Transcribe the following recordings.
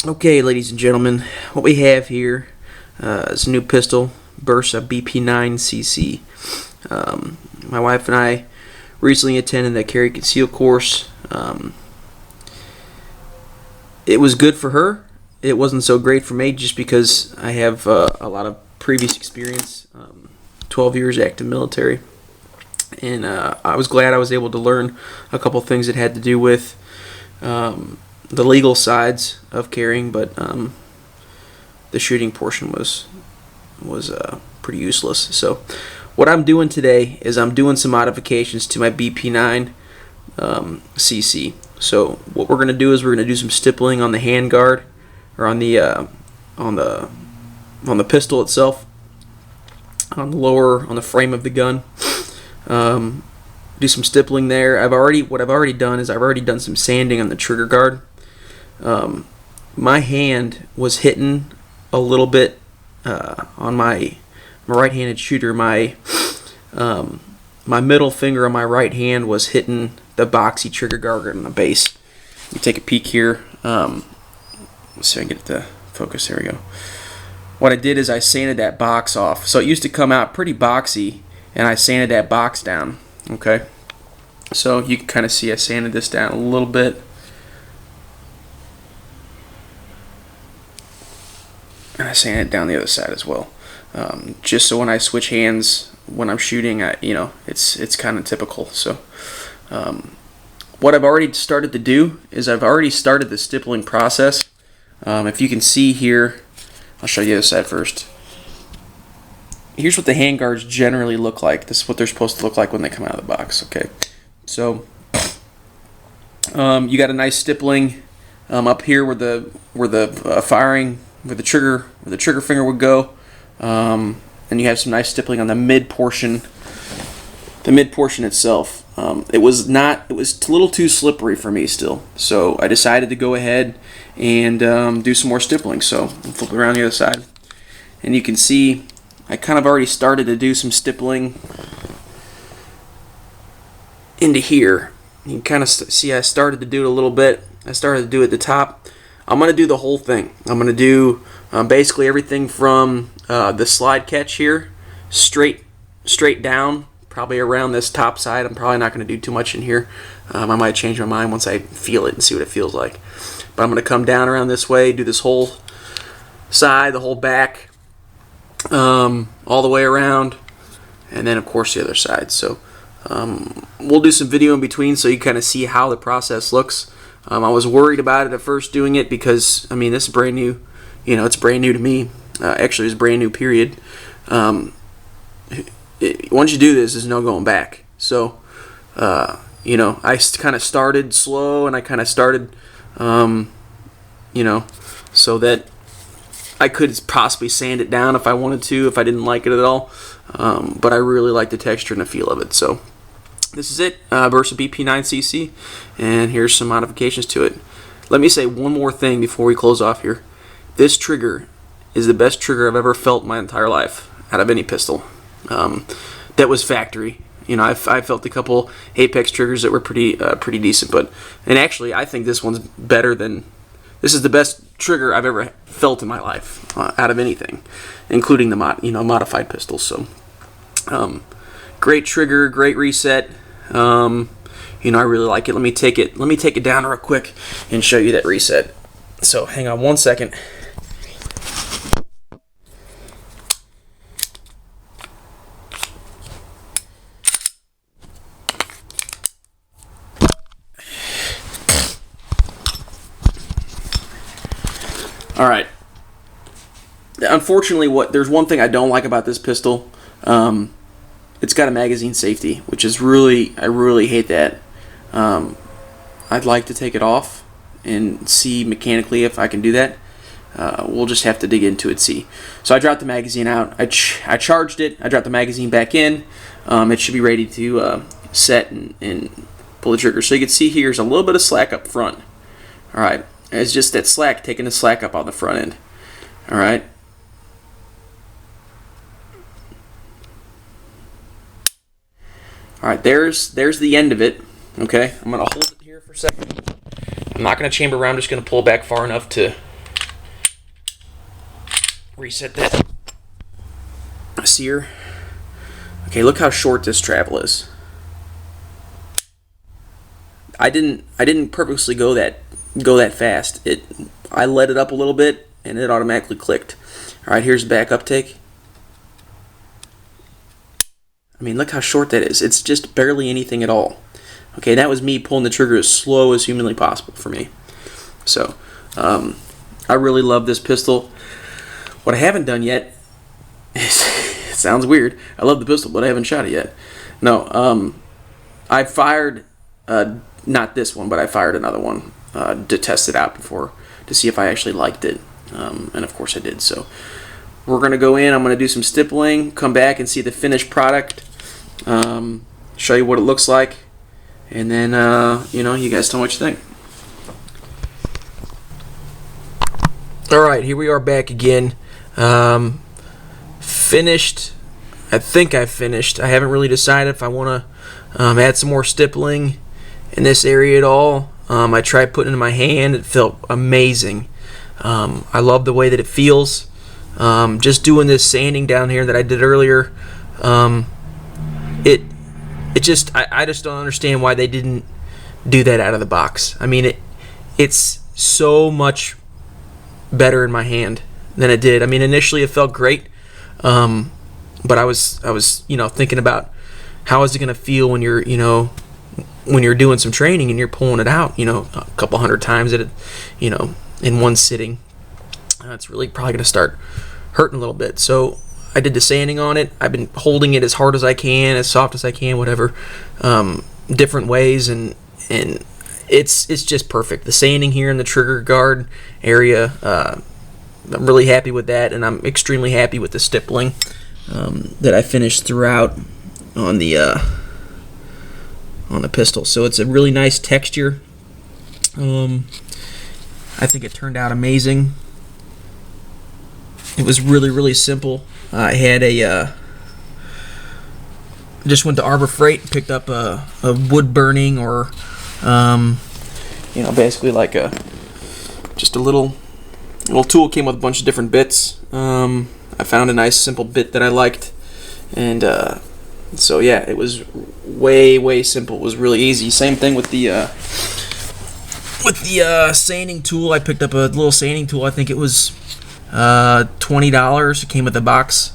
Okay, ladies and gentlemen, what we have here is a new pistol, Bersa BP9cc. My wife and I recently attended the carry conceal course. It was good for her. It wasn't so great for me just because I have a lot of previous experience, 12 years active military, and I was glad I was able to learn a couple things that had to do with the legal sides of carrying, but the shooting portion was pretty useless. So what I'm doing today is I'm doing some modifications to my BP9 cc. So what we're going to do is we're going to do some stippling on the handguard, or on the pistol itself, on the frame of the gun. Do some stippling there. What I've already done is I've already done some sanding on the trigger guard. My hand was hitting a little bit on my right-handed shooter. My middle finger on my right hand was hitting the boxy trigger guard on the base. Let me take a peek here. Let's see if I can get it to focus. There we go. What I did is I sanded that box off. So it used to come out pretty boxy, and I sanded that box down. Okay, so you can kind of see I sanded this down a little bit. And I sand it down the other side as well, just so when I switch hands when I'm shooting, it's kind of typical. So what I've already started to do is I've already started the stippling process. If you can see here, I'll show you the other side first. Here's what the handguards generally look like. This is what they're supposed to look like when they come out of the box. Okay, so you got a nice stippling up here where the firing, where the trigger finger would go, and you have some nice stippling on the mid portion itself. It was a little too slippery for me still, so I decided to go ahead and do some more stippling. So I'll flip it around the other side, and you can see I kind of already started to do some stippling into here. You can kind of see I started to do it a little bit. I started to do it at the top. I'm going to do the whole thing. I'm going to do basically everything from the slide catch here straight down, probably around this top side. I'm probably not going to do too much in here. I might change my mind once I feel it and see what it feels like. But I'm going to come down around this way, do this whole side, the whole back, all the way around, and then of course the other side. So we'll do some video in between so you kind of see how the process looks. I was worried about it at first doing it because, I mean, this is brand new. It's brand new to me. Actually, it's brand new, period. Once you do this, there's no going back. So, I kind of started slow, and I kind of started, so that I could possibly sand it down if I wanted to, if I didn't like it at all. But I really like the texture and the feel of it. So this is it, Bersa BP9cc, and here's some modifications to it. Let me say one more thing before we close off here. This trigger is the best trigger I've ever felt in my entire life out of any pistol. That was factory. I felt a couple Apex triggers that were pretty decent, and actually I think this one's better than. This is the best trigger I've ever felt in my life out of anything, including the modified pistols. So, great trigger, great reset. I really like it. Let me take it down real quick and show you that reset. So, hang on one second. All right. Unfortunately, there's one thing I don't like about this pistol. It's got a magazine safety, which is I really hate that. I'd like to take it off and see mechanically if I can do that. We'll just have to dig into it, see. So I dropped the magazine out. I charged it. I dropped the magazine back in. It should be ready to set and pull the trigger. So you can see here's a little bit of slack up front. All right. It's just that slack, taking the slack up on the front end. All right. All right, there's the end of it. Okay, I'm gonna hold it here for a second. I'm not gonna chamber around. I'm just gonna pull back far enough to reset that sear. Okay, look how short this travel is. I didn't purposely go that fast. I let it up a little bit and it automatically clicked. All right, here's the back uptake. I mean, look how short that is. It's just barely anything at all. Okay, that was me pulling the trigger as slow as humanly possible for me. So, I really love this pistol. What I haven't done yet is, it sounds weird, I love the pistol, but I haven't shot it yet. No, I fired, not this one, but I fired another one to test it out before, to see if I actually liked it. And of course I did. So, we're going to go in, I'm going to do some stippling, come back and see the finished product, show you what it looks like, and then, you guys tell me what you think. Alright, here we are back again. Finished. I think I finished. I haven't really decided if I want to add some more stippling in this area at all. I tried putting it in my hand. It felt amazing. I love the way that it feels. Just doing this sanding down here that I did earlier, I just don't understand why they didn't do that out of the box. I mean, it's so much better in my hand than it did. I mean, initially it felt great, but I was thinking about how is it going to feel when you're doing some training and you're pulling it out a couple hundred times in one sitting. It's really probably going to start hurting a little bit. So I did the sanding on it. I've been holding it as hard as I can, as soft as I can, whatever, different ways, and it's just perfect. The sanding here in the trigger guard area, I'm really happy with that, and I'm extremely happy with the stippling that I finished throughout on the pistol. So it's a really nice texture. I think it turned out amazing. It was really, really simple. I had just went to Arbor Freight and picked up a wood burning, or basically like just a little tool. Came with a bunch of different bits. I found a nice simple bit that I liked, and so yeah, it was way simple. It was really easy. Same thing with the sanding tool. I picked up a little sanding tool. I think it was $20. It came with a box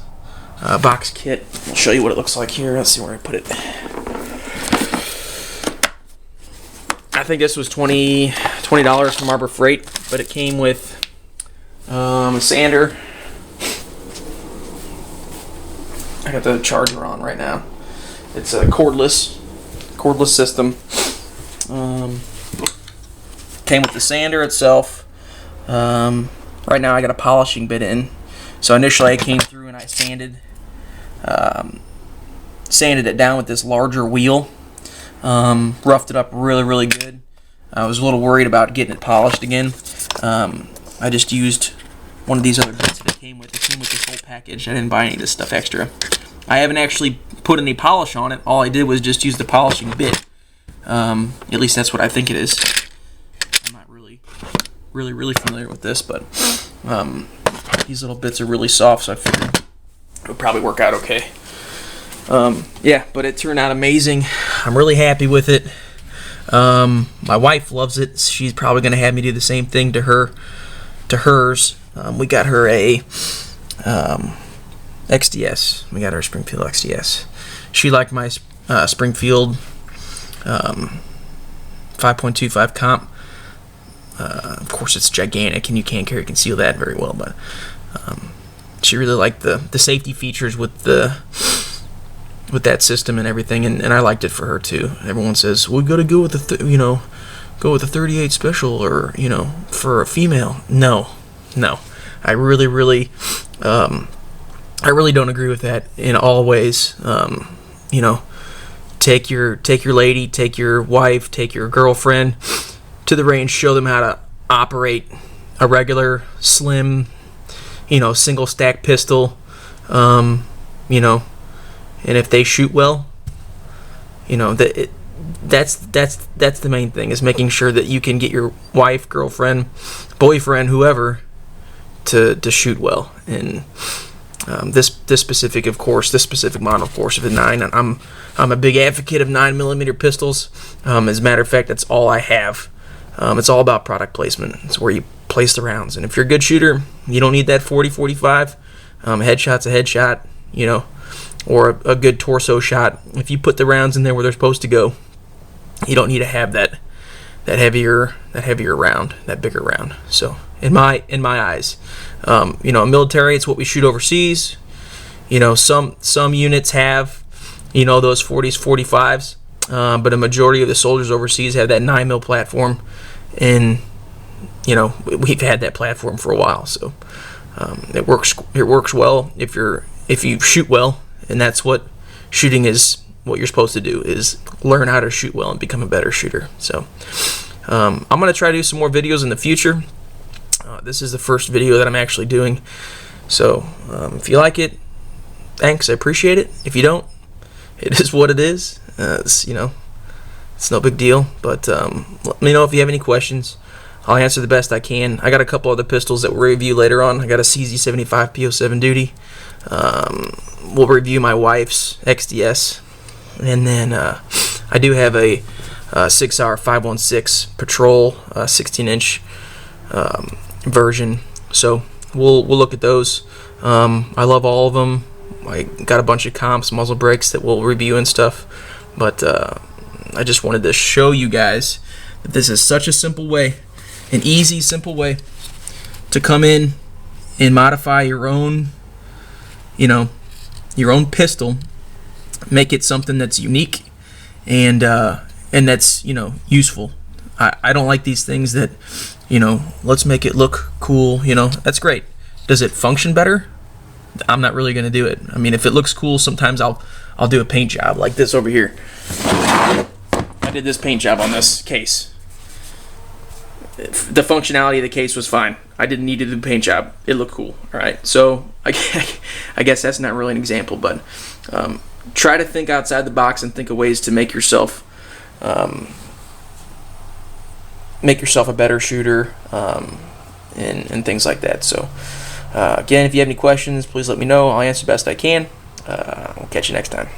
kit. I'll show you what it looks like here. Let's see where I put it. I think this was $20 from Arbor Freight, but it came with a sander. I got the charger on right now. It's a cordless system. Came with the sander itself. Right now I got a polishing bit in. So initially I came through and I sanded it down with this larger wheel. Roughed it up really good. I was a little worried about getting it polished again. I just used one of these other bits that it came with. It came with this whole package. I didn't buy any of this stuff extra. I haven't actually put any polish on it. All I did was just use the polishing bit. At least that's what I think it is. I'm not really familiar with this, but these little bits are really soft, so I figured it would probably work out okay. Yeah, but it turned out amazing. I'm really happy with it. My wife loves it. She's probably going to have me do the same thing to hers. We got her a XDS. We got her a Springfield XDS. She liked my Springfield 5.25 comp. Of course, it's gigantic, and you can't carry conceal that very well. But she really liked the safety features with that system and everything, and I liked it for her too. Everyone says, "Well, we got to go with the go with the 38 special, or for a female." No, I really don't agree with that in all ways. Take your lady, take your wife, take your girlfriend to the range, show them how to operate a regular slim, single stack pistol, and if they shoot well, that's the main thing, is making sure that you can get your wife, girlfriend, boyfriend, whoever, to shoot well. And this specific model, of course, of the 9. I'm a big advocate of 9mm pistols. As a matter of fact, that's all I have. It's all about product placement. It's where you place the rounds. And if you're a good shooter, you don't need that 40-45. Headshot's a headshot, you know, or a good torso shot. If you put the rounds in there where they're supposed to go, you don't need to have that heavier round, that bigger round. So in my eyes, you know, military, it's what we shoot overseas. You know, some units have, you know, those 40s, 45s, but a majority of the soldiers overseas have that 9mm platform, and you know, we've had that platform for a while, so it works well if you shoot well, and that's what shooting is. What you're supposed to do is learn how to shoot well and become a better shooter. So I'm gonna try to do some more videos in the future. This is the first video that I'm actually doing, so if you like it, thanks, I appreciate it. If you don't, it is what it is. You know, it's no big deal, but let me know if you have any questions. I'll answer the best I can. I got a couple other pistols that we'll review later on. I got a CZ75 P07 Duty. We'll review my wife's XDS, and then I do have a 6R 516 Patrol 16-inch version. So we'll look at those. I love all of them. I got a bunch of comps, muzzle brakes that we'll review and stuff. But I just wanted to show you guys that this is such a simple way, an easy, simple way to come in and modify your own, you know, your own pistol, make it something that's unique and that's, you know, useful. I don't like these things that, you know, let's make it look cool. You know, that's great. Does it function better? I'm not really gonna do it. I mean, if it looks cool, sometimes I'll do a paint job like this over here. I did this paint job on this case. The functionality of the case was fine. I didn't need to do the paint job. It looked cool. All right. So I guess that's not really an example, but try to think outside the box and think of ways to make yourself a better shooter, and things like that. So again, if you have any questions, please let me know. I'll answer best I can. We'll catch you next time.